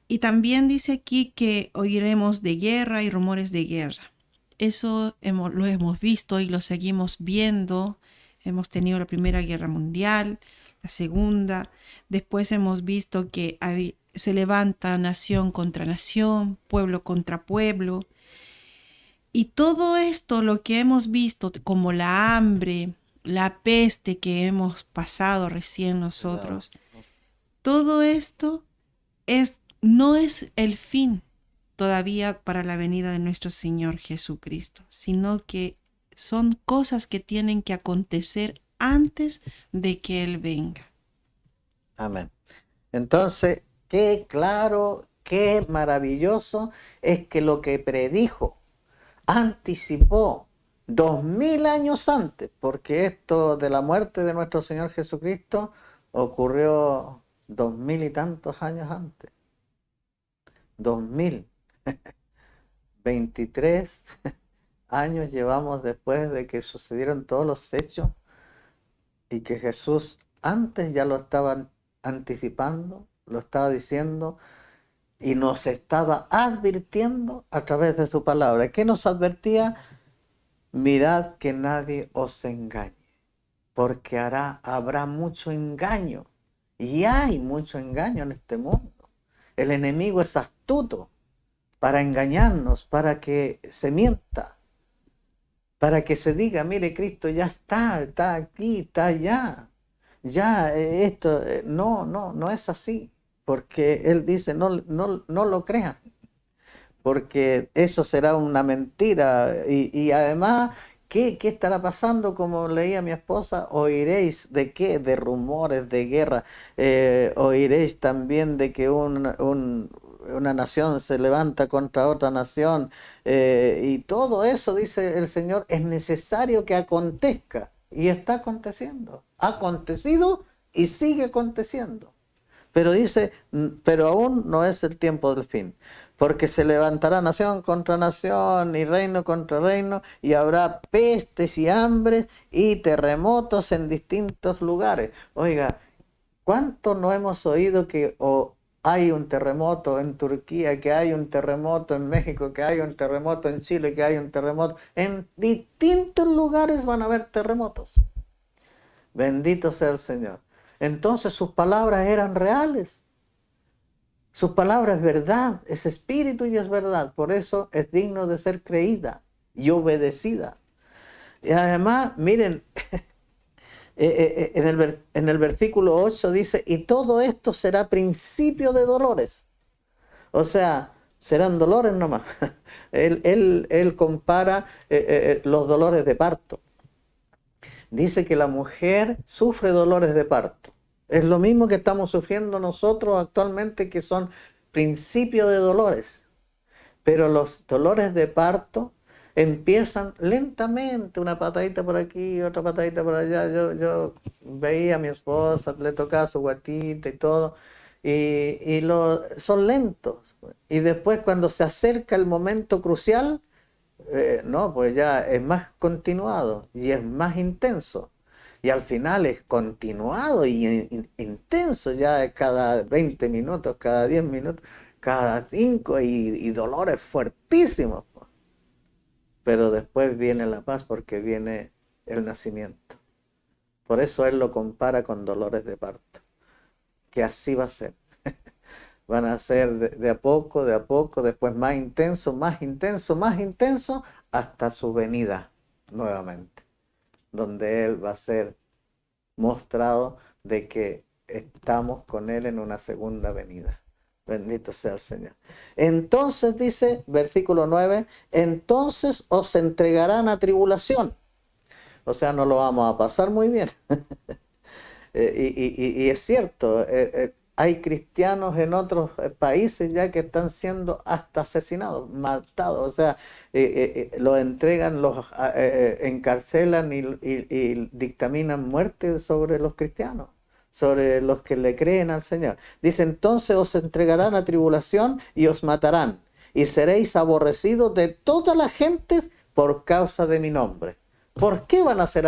Y también dice aquí que oiremos de guerra y rumores de guerra. Eso lo hemos visto y lo seguimos viendo. Hemos tenido la Primera Guerra Mundial, la Segunda. Después hemos visto que se levanta nación contra nación, pueblo contra pueblo. Y todo esto, lo que hemos visto, como la hambre, la peste que hemos pasado recién nosotros, todo esto no es el fin todavía para la venida de nuestro Señor Jesucristo, sino que son cosas que tienen que acontecer antes de que Él venga. Amén. Entonces, qué claro, qué maravilloso es que lo que predijo, anticipó 2000 años antes, porque esto de la muerte de nuestro Señor Jesucristo ocurrió 2000 y tantos años antes. 2023 años llevamos después de que sucedieron todos los hechos y que Jesús antes ya lo estaba anticipando, lo estaba diciendo y nos estaba advirtiendo a través de su palabra. ¿Qué nos advertía? Mirad que nadie os engañe, porque habrá mucho engaño. Y hay mucho engaño en este mundo. El enemigo es astuto para engañarnos, para que se mienta, para que se diga, mire, Cristo ya está aquí, está allá. Ya esto no es así, porque Él dice, no lo crean. porque eso será una mentira. Y además, ¿qué estará pasando? Como leía mi esposa, oiréis de qué, de rumores de guerra, oiréis también de que una nación se levanta contra otra nación, y todo eso, dice el Señor, es necesario que acontezca, y está aconteciendo, ha acontecido y sigue aconteciendo. Pero dice, pero aún no es el tiempo del fin, porque se levantará nación contra nación y reino contra reino, y habrá pestes y hambres y terremotos en distintos lugares. Oiga, ¿cuánto no hemos oído que hay un terremoto en Turquía, que hay un terremoto en México, que hay un terremoto en Chile, que hay un terremoto? En distintos lugares van a haber terremotos. Bendito sea el Señor. Entonces sus palabras eran reales. Sus palabras es verdad, es espíritu y es verdad. Por eso es digno de ser creída y obedecida. Y además, miren, en el versículo 8 dice, y todo esto será principio de dolores. O sea, serán dolores nomás. Él compara los dolores de parto. Dice que la mujer sufre dolores de parto. Es lo mismo que estamos sufriendo nosotros actualmente, que son principios de dolores. Pero los dolores de parto empiezan lentamente, una patadita por aquí, otra patadita por allá. Yo veía a mi esposa, le tocaba su guatita y todo, son lentos. Y después, cuando se acerca el momento crucial, no, pues ya es más continuado y es más intenso. Y al final es continuado y intenso, ya cada 20 minutos, cada 10 minutos, cada 5, y dolores fuertísimos. Po. Pero después viene la paz, porque viene el nacimiento. Por eso él lo compara con dolores de parto, que así va a ser. Van a ser de a poco, después más intenso, más intenso, más intenso, hasta su venida nuevamente, donde Él va a ser mostrado de que estamos con Él en una segunda venida. Bendito sea el Señor. Entonces dice, versículo 9, entonces os entregarán a tribulación. O sea, no lo vamos a pasar muy bien. Y es cierto, hay cristianos en otros países ya que están siendo hasta asesinados, matados, o sea, los entregan, los encarcelan y dictaminan muerte sobre los cristianos, sobre los que le creen al Señor. Dice, entonces os entregarán a tribulación y os matarán, y seréis aborrecidos de todas las gentes por causa de mi nombre. ¿Por qué van a ser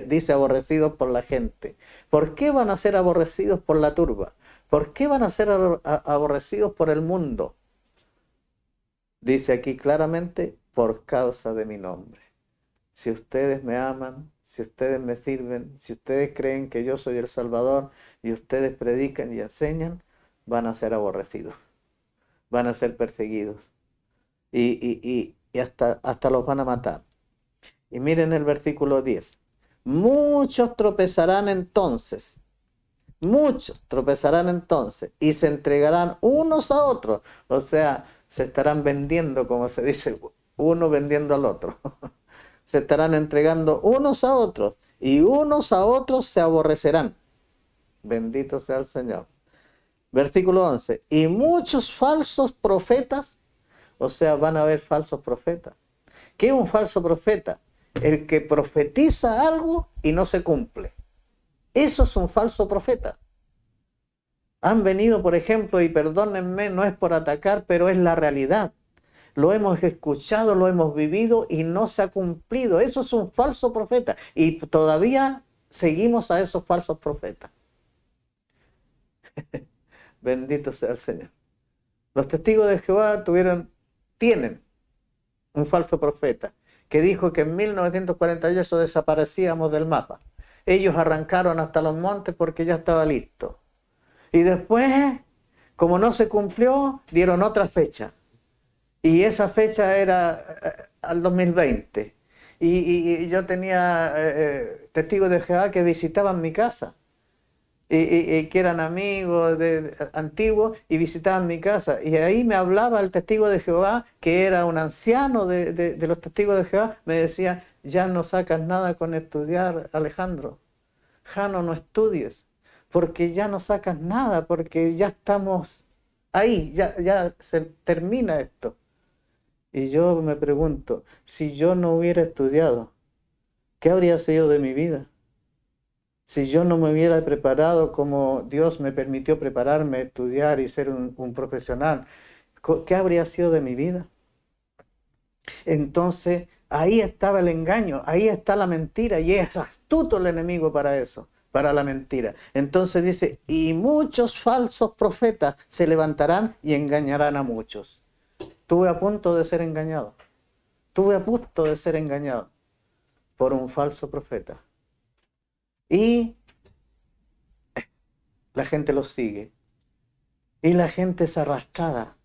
dice aborrecidos por la gente? ¿Por qué van a ser aborrecidos por la turba? ¿Por qué van a ser aborrecidos por el mundo? Dice aquí claramente, por causa de mi nombre. Si ustedes me aman, si ustedes me sirven, si ustedes creen que yo soy el Salvador y ustedes predican y enseñan, van a ser aborrecidos, van a ser perseguidos y hasta los van a matar. Y miren el versículo 10. Muchos tropezarán entonces y se entregarán unos a otros. O sea, se estarán vendiendo, como se dice, uno vendiendo al otro. Se estarán entregando unos a otros y unos a otros se aborrecerán. Bendito sea el Señor. Versículo 11. Y muchos falsos profetas, o sea, van a haber falsos profetas. ¿Qué es un falso profeta? El que profetiza algo y no se cumple. Eso es un falso profeta. Han venido, por ejemplo, y perdónenme, no es por atacar, pero es la realidad. Lo hemos escuchado, lo hemos vivido y no se ha cumplido. Eso es un falso profeta. Y todavía seguimos a esos falsos profetas. Bendito sea el Señor. Los testigos de Jehová tienen un falso profeta que dijo que en 1948 desaparecíamos del mapa. Ellos arrancaron hasta los montes porque ya estaba listo. Y después, como no se cumplió, dieron otra fecha. Y esa fecha era al 2020. Y yo tenía testigos de Jehová que visitaban mi casa. que eran amigos antiguos y visitaban mi casa. Y ahí me hablaba el testigo de Jehová, que era un anciano de los testigos de Jehová, me decía, ya no sacas nada con estudiar, Alejandro. Jano, no estudies, porque ya no sacas nada, porque ya estamos ahí, ya se termina esto. Y yo me pregunto, si yo no hubiera estudiado, ¿qué habría sido de mi vida? Si yo no me hubiera preparado como Dios me permitió prepararme, estudiar y ser un profesional, ¿qué habría sido de mi vida? Entonces, ahí estaba el engaño, ahí está la mentira, y es astuto el enemigo para eso, para la mentira. Entonces dice, y muchos falsos profetas se levantarán y engañarán a muchos. Estuve a punto de ser engañado. Estuve a punto de ser engañado por un falso profeta. Y la gente lo sigue. Y la gente es arrastrada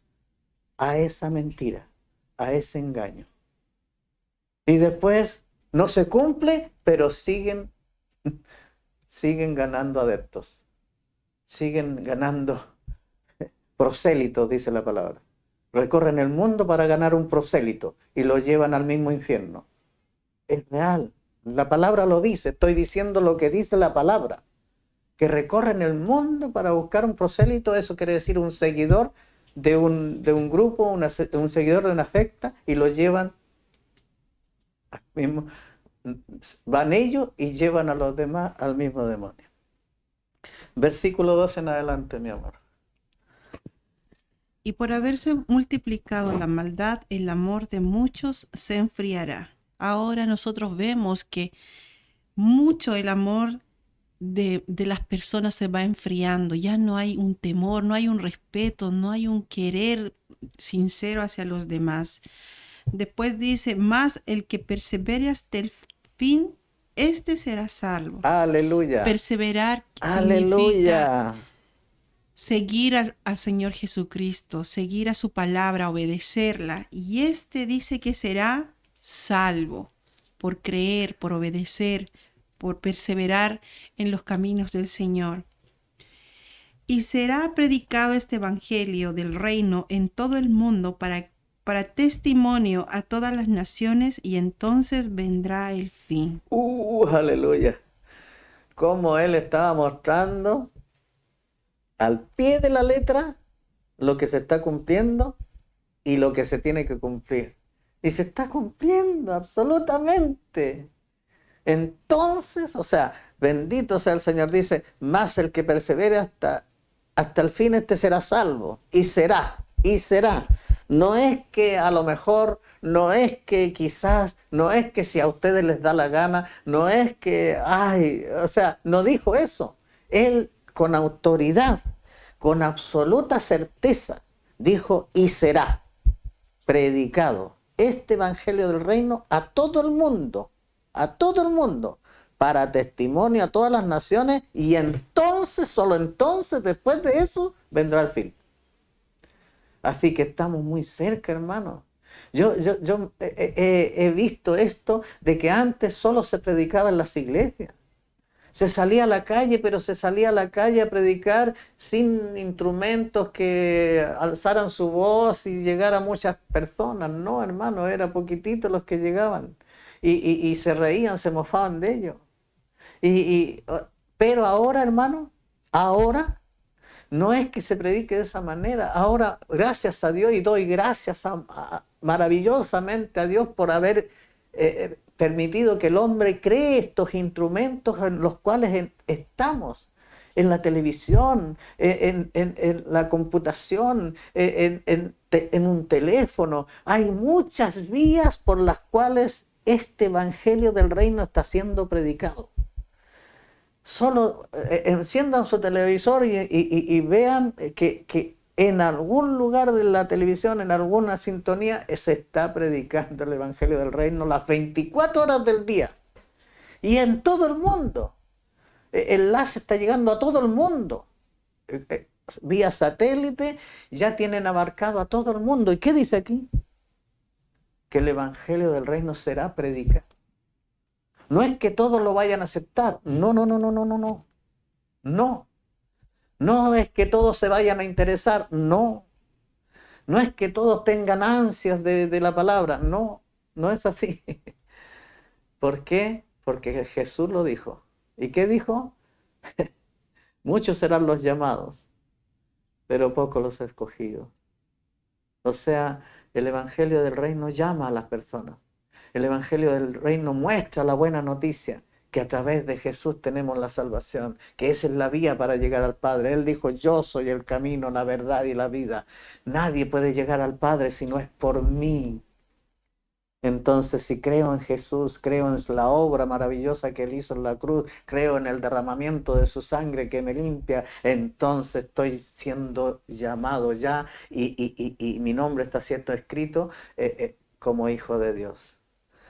a esa mentira, a ese engaño. Y después no se cumple, pero siguen ganando adeptos. Siguen ganando prosélitos, dice la palabra. Recorren el mundo para ganar un prosélito y lo llevan al mismo infierno. Es real. La palabra lo dice. Estoy diciendo lo que dice la palabra. Que recorren el mundo para buscar un prosélito. Eso quiere decir un seguidor de un grupo, un seguidor de una secta, y lo llevan al mismo. Van ellos y llevan a los demás al mismo demonio. Versículo 12 en adelante, mi amor. Y por haberse multiplicado la maldad, el amor de muchos se enfriará. Ahora nosotros vemos que mucho el amor de las personas se va enfriando. Ya no hay un temor, no hay un respeto, no hay un querer sincero hacia los demás. Después dice, más el que persevere hasta el fin, este será salvo. Aleluya. Perseverar Aleluya. significa seguir al Señor Jesucristo, seguir a su palabra, obedecerla. Y este dice que será salvo por creer, por obedecer, por perseverar en los caminos del Señor. Y será predicado este evangelio del reino en todo el mundo para testimonio a todas las naciones, y entonces vendrá el fin. Aleluya. Como él estaba mostrando al pie de la letra lo que se está cumpliendo y lo que se tiene que cumplir. Y se está cumpliendo absolutamente. Entonces, o sea, bendito sea el Señor, dice, más el que persevere hasta el fin, este será salvo. Y será. No es que a lo mejor, no es que quizás, no es que si a ustedes les da la gana, no es que, o sea, no dijo eso. Él con autoridad, con absoluta certeza, dijo, y será predicado este evangelio del reino a todo el mundo, para testimonio a todas las naciones, y entonces, solo entonces, después de eso, vendrá el fin. Así que estamos muy cerca, hermano. Yo he visto esto de que antes solo se predicaba en las iglesias. Se salía a la calle, pero se salía a la calle a predicar sin instrumentos que alzaran su voz y llegara a muchas personas. No, hermano, era poquititos los que llegaban. Y se reían, se mofaban de ellos. Pero ahora, hermano, ahora no es que se predique de esa manera. Ahora, gracias a Dios, y doy gracias maravillosamente a Dios por haber permitido que el hombre cree estos instrumentos en los cuales estamos, en la televisión, en la computación, en un teléfono. Hay muchas vías por las cuales este evangelio del reino está siendo predicado. Solo enciendan su televisor y vean que en algún lugar de la televisión, en alguna sintonía, se está predicando el evangelio del reino las 24 horas del día. Y en todo el mundo. El enlace está llegando a todo el mundo. Vía satélite ya tienen abarcado a todo el mundo. ¿Y qué dice aquí? Que el evangelio del reino será predicado. No es que todos lo vayan a aceptar. No. No es que todos se vayan a interesar, no. No es que todos tengan ansias de la palabra, no, no es así. ¿Por qué? Porque Jesús lo dijo. ¿Y qué dijo? Muchos serán los llamados, pero pocos los escogidos. O sea, el Evangelio del Reino llama a las personas. El Evangelio del Reino muestra la buena noticia, que a través de Jesús tenemos la salvación, que esa es la vía para llegar al Padre. Él dijo, yo soy el camino, la verdad y la vida. Nadie puede llegar al Padre si no es por mí. Entonces, si creo en Jesús, creo en la obra maravillosa que Él hizo en la cruz, creo en el derramamiento de su sangre que me limpia, entonces estoy siendo llamado ya y mi nombre está siendo escrito como hijo de Dios.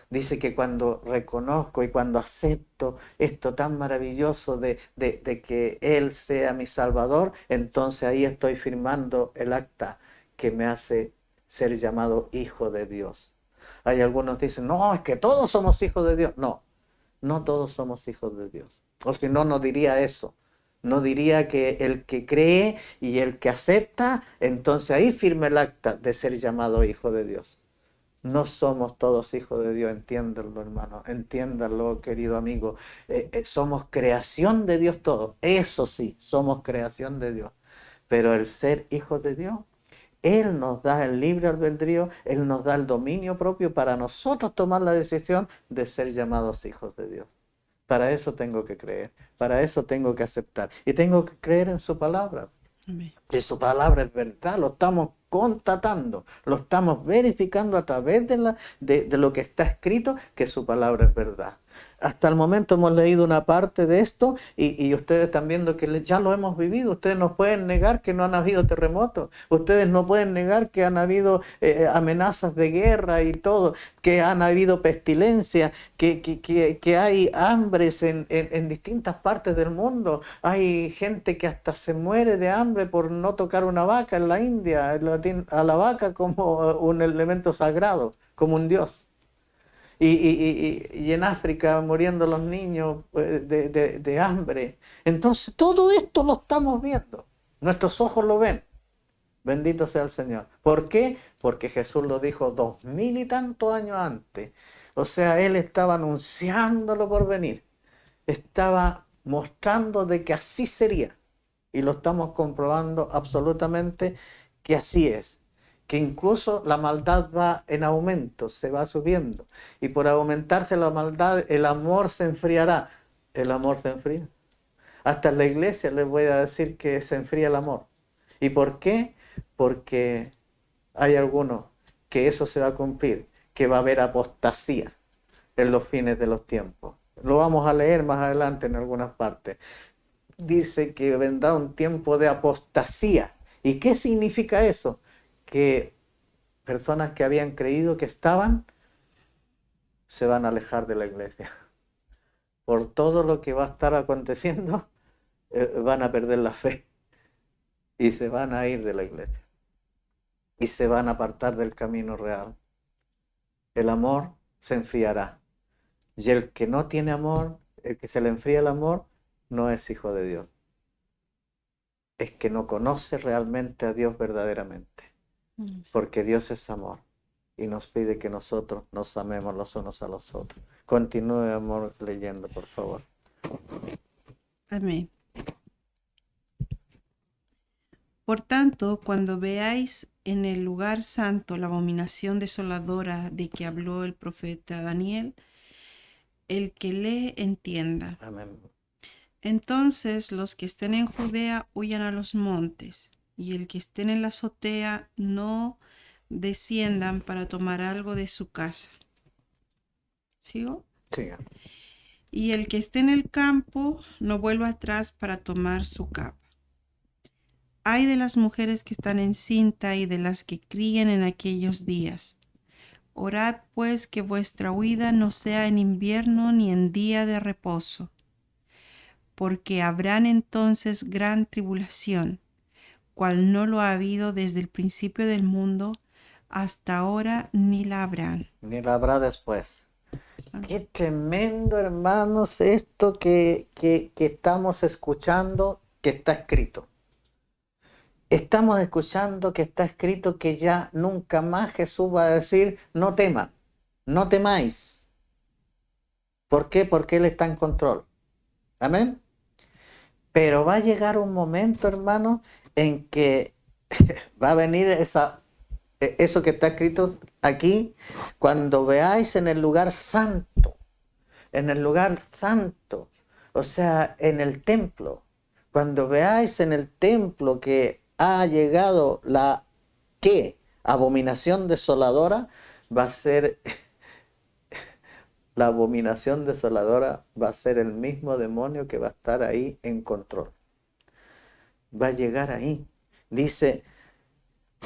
Dice que cuando reconozco y cuando acepto esto tan maravilloso de que Él sea mi Salvador, entonces ahí estoy firmando el acta que me hace ser llamado hijo de Dios. Hay algunos que dicen, no, es que todos somos hijos de Dios. No, no todos somos hijos de Dios. O si no, no diría eso. No diría que el que cree y el que acepta, entonces ahí firma el acta de ser llamado hijo de Dios. No somos todos hijos de Dios, entiéndanlo, hermano, entiéndanlo, querido amigo. Somos creación de Dios todos. Eso sí, somos creación de Dios. Pero el ser hijos de Dios, Él nos da el libre albedrío, Él nos da el dominio propio para nosotros tomar la decisión de ser llamados hijos de Dios. Para eso tengo que creer, para eso tengo que aceptar y tengo que creer en su palabra. Amén. Que su palabra es verdad, lo estamos constatando, lo estamos verificando a través de lo que está escrito, que su palabra es verdad. Hasta el momento hemos leído una parte de esto y ustedes están viendo que ya lo hemos vivido. Ustedes no pueden negar que no han habido terremotos. Ustedes no pueden negar que han habido amenazas de guerra y todo, que han habido pestilencia, que hay hambres en distintas partes del mundo. Hay gente que hasta se muere de hambre por no tocar una vaca en la India, a la vaca como un elemento sagrado, como un dios. Y en África muriendo los niños de hambre. Entonces todo esto lo estamos viendo. Nuestros ojos lo ven. Bendito sea el Señor. ¿Por qué? Porque Jesús lo dijo 2000 y tantos años antes. O sea, Él estaba anunciándolo por venir. Estaba mostrando de que así sería. Y lo estamos comprobando absolutamente que así es. Que incluso la maldad va en aumento, se va subiendo. Y por aumentarse la maldad, el amor se enfriará. El amor se enfría. Hasta en la iglesia les voy a decir que se enfría el amor. ¿Y por qué? Porque hay algunos que eso se va a cumplir, que va a haber apostasía en los fines de los tiempos. Lo vamos a leer más adelante en algunas partes. Dice que vendrá un tiempo de apostasía. ¿Y qué significa eso? Que personas que habían creído que estaban, se van a alejar de la iglesia. Por todo lo que va a estar aconteciendo, van a perder la fe y se van a ir de la iglesia y se van a apartar del camino real. El amor se enfriará y el que no tiene amor, el que se le enfría el amor, no es hijo de Dios. Es que no conoce realmente a Dios verdaderamente. Porque Dios es amor y nos pide que nosotros nos amemos los unos a los otros. Continúe, amor, leyendo, por favor. Amén. Por tanto, cuando veáis en el lugar santo la abominación desoladora de que habló el profeta Daniel, el que lee entienda. Amén. Entonces los que estén en Judea huyan a los montes, y el que estén en la azotea no desciendan para tomar algo de su casa. ¿Sigo? Siga. Y el que esté en el campo no vuelva atrás para tomar su capa. Ay de las mujeres que están encinta y de las que críen en aquellos días. Orad pues que vuestra huida no sea en invierno ni en día de reposo, porque habrán entonces gran tribulación, cual no lo ha habido desde el principio del mundo hasta ahora, ni la habrán. Ni la habrá después. Qué tremendo, hermanos, esto que estamos escuchando, que está escrito. estamos escuchando que está escrito que ya nunca más Jesús va a decir, no teman, no temáis. ¿Por qué? Porque Él está en control. Amén. Pero va a llegar un momento, hermano, en que va a venir eso que está escrito aquí, cuando veáis en el lugar santo, o sea, en el templo, cuando veáis en el templo que ha llegado la ¿qué? Abominación desoladora, va a ser, la abominación desoladora va a ser el mismo demonio que va a estar ahí en control. Va a llegar ahí. Dice,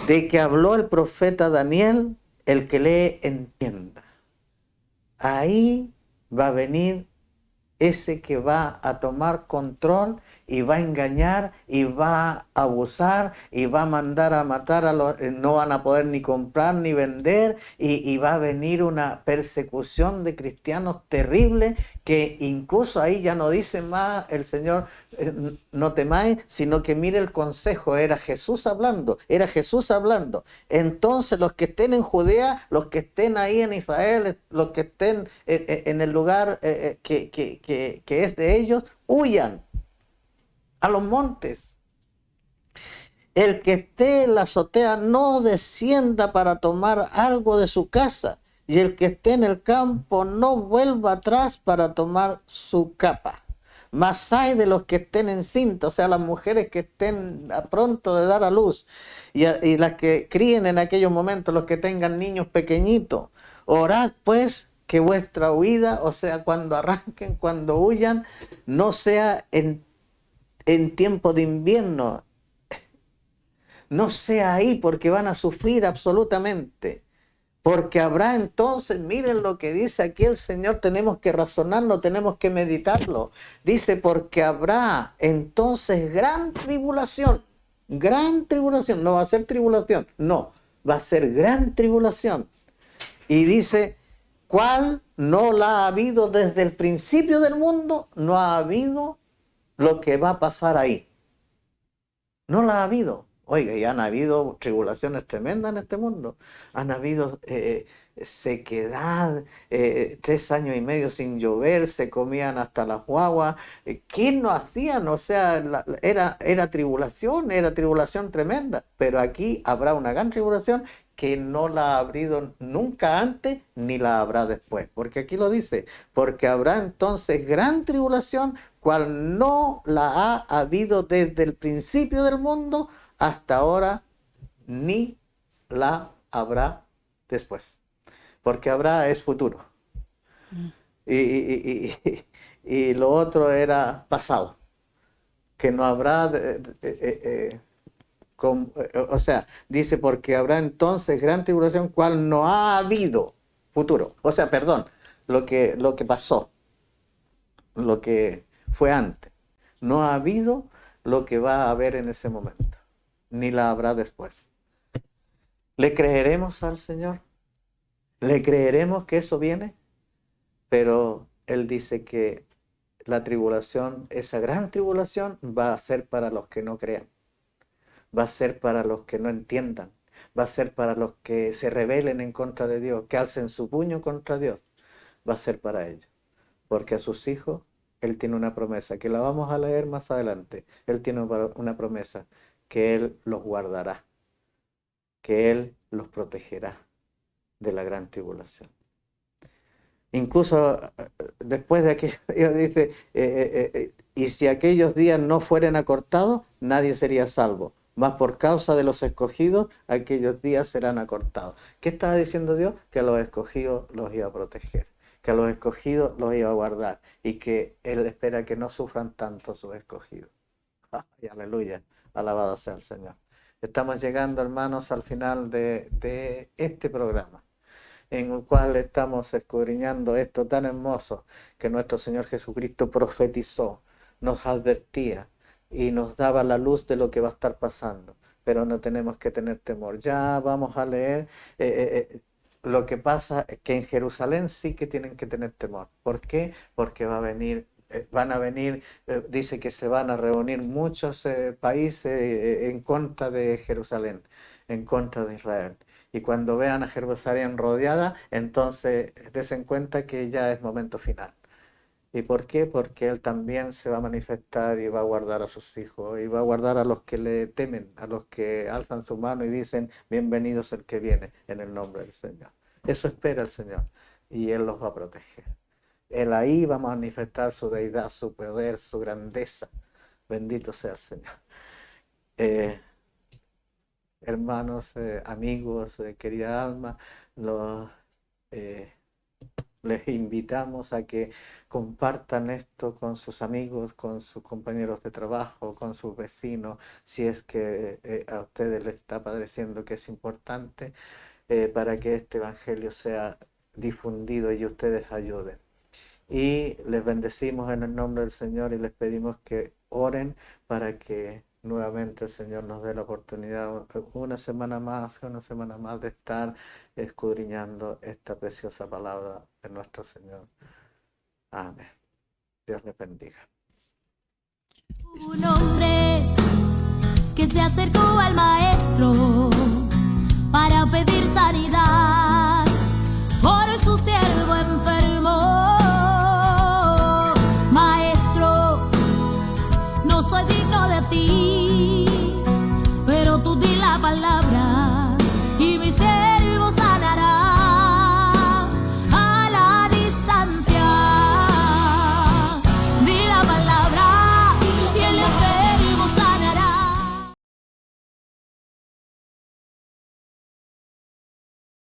de que habló el profeta Daniel, el que lee entienda. Ahí va a venir ese que va a tomar control y va a engañar y va a abusar y va a mandar a matar a los, no van a poder ni comprar ni vender y va a venir una persecución de cristianos terrible que incluso ahí ya no dice más el Señor no temáis, sino que mire el consejo, era Jesús hablando, era Jesús hablando. Entonces los que estén en Judea, los que estén ahí en Israel, los que estén en el lugar que es de ellos, huyan a los montes. El que esté en la azotea no descienda para tomar algo de su casa, y el que esté en el campo no vuelva atrás para tomar su capa. Mas hay de los que estén encintas, o sea, las mujeres que estén a pronto de dar a luz, y las que críen en aquellos momentos, los que tengan niños pequeñitos. Orad pues que vuestra huida, o sea, cuando arranquen, cuando huyan, no sea en tiempo de invierno, no sea ahí, porque van a sufrir absolutamente. Porque habrá entonces, miren lo que dice aquí el Señor, tenemos que razonarlo, tenemos que meditarlo. Dice, porque habrá entonces gran tribulación, no va a ser tribulación, no, va a ser gran tribulación. Y dice, ¿cuál no la ha habido desde el principio del mundo? No ha habido lo que va a pasar ahí. No la ha habido. Oiga, y han habido tribulaciones tremendas en este mundo. Han habido sequedad, 3 años y medio sin llover, se comían hasta las guaguas. ¿Quién no hacían? O sea, era tribulación tremenda. Pero aquí habrá una gran tribulación que no la ha habido nunca antes ni la habrá después. Porque aquí lo dice, porque habrá entonces gran tribulación, cual no la ha habido desde el principio del mundo hasta ahora, ni la habrá después. Porque habrá es futuro. Y lo otro era pasado. Que no habrá... o sea, dice, porque habrá entonces gran tribulación, cual no ha habido futuro. O sea, perdón, lo que pasó, lo que fue antes. No ha habido lo que va a haber en ese momento, ni la habrá después. ¿Le creeremos al Señor? ¿Le creeremos que eso viene? Pero Él dice que la tribulación, esa gran tribulación, va a ser para los que no crean. Va a ser para los que no entiendan. Va a ser para los que se rebelen en contra de Dios, que alcen su puño contra Dios. Va a ser para ellos. Porque a sus hijos Él tiene una promesa, que la vamos a leer más adelante. Él tiene una promesa, que Él los guardará, que Él los protegerá de la gran tribulación. Incluso después de aquello, dice, y si aquellos días no fueren acortados, nadie sería salvo. Mas por causa de los escogidos, aquellos días serán acortados. ¿Qué estaba diciendo Dios? Que a los escogidos los iba a proteger, que a los escogidos los iba a guardar y que Él espera que no sufran tanto sus escogidos. ¡Ay, aleluya! Alabado sea el Señor. Estamos llegando, hermanos, al final de este programa, en el cual estamos escudriñando esto tan hermoso que nuestro Señor Jesucristo profetizó, nos advertía y nos daba la luz de lo que va a estar pasando. Pero no tenemos que tener temor. Ya vamos a leer. Lo que pasa es que en Jerusalén sí que tienen que tener temor. ¿Por qué? Porque va a venir van a venir, dice que se van a reunir muchos países en contra de Jerusalén, en contra de Israel. Y cuando vean a Jerusalén rodeada, entonces desen cuenta que ya es momento final. ¿Y por qué? Porque Él también se va a manifestar y va a guardar a sus hijos, y va a guardar a los que le temen, a los que alzan su mano y dicen, bienvenidos el que viene en el nombre del Señor. Eso espera el Señor y Él los va a proteger. Él ahí va a manifestar su deidad, su poder, su grandeza. Bendito sea el Señor. Eh, Hermanos, amigos, querida alma, los, eh, les invitamos a que compartan esto con sus amigos, con sus compañeros de trabajo, con sus vecinos, si es que a ustedes les está pareciendo que es importante, para que este evangelio sea difundido y ustedes ayuden. Y les bendecimos en el nombre del Señor y les pedimos que oren para que nuevamente el Señor nos dé la oportunidad una semana más de estar escudriñando esta preciosa palabra de nuestro Señor. Amén. Dios les bendiga. Un hombre que se acercó al maestro para pedir sanidad.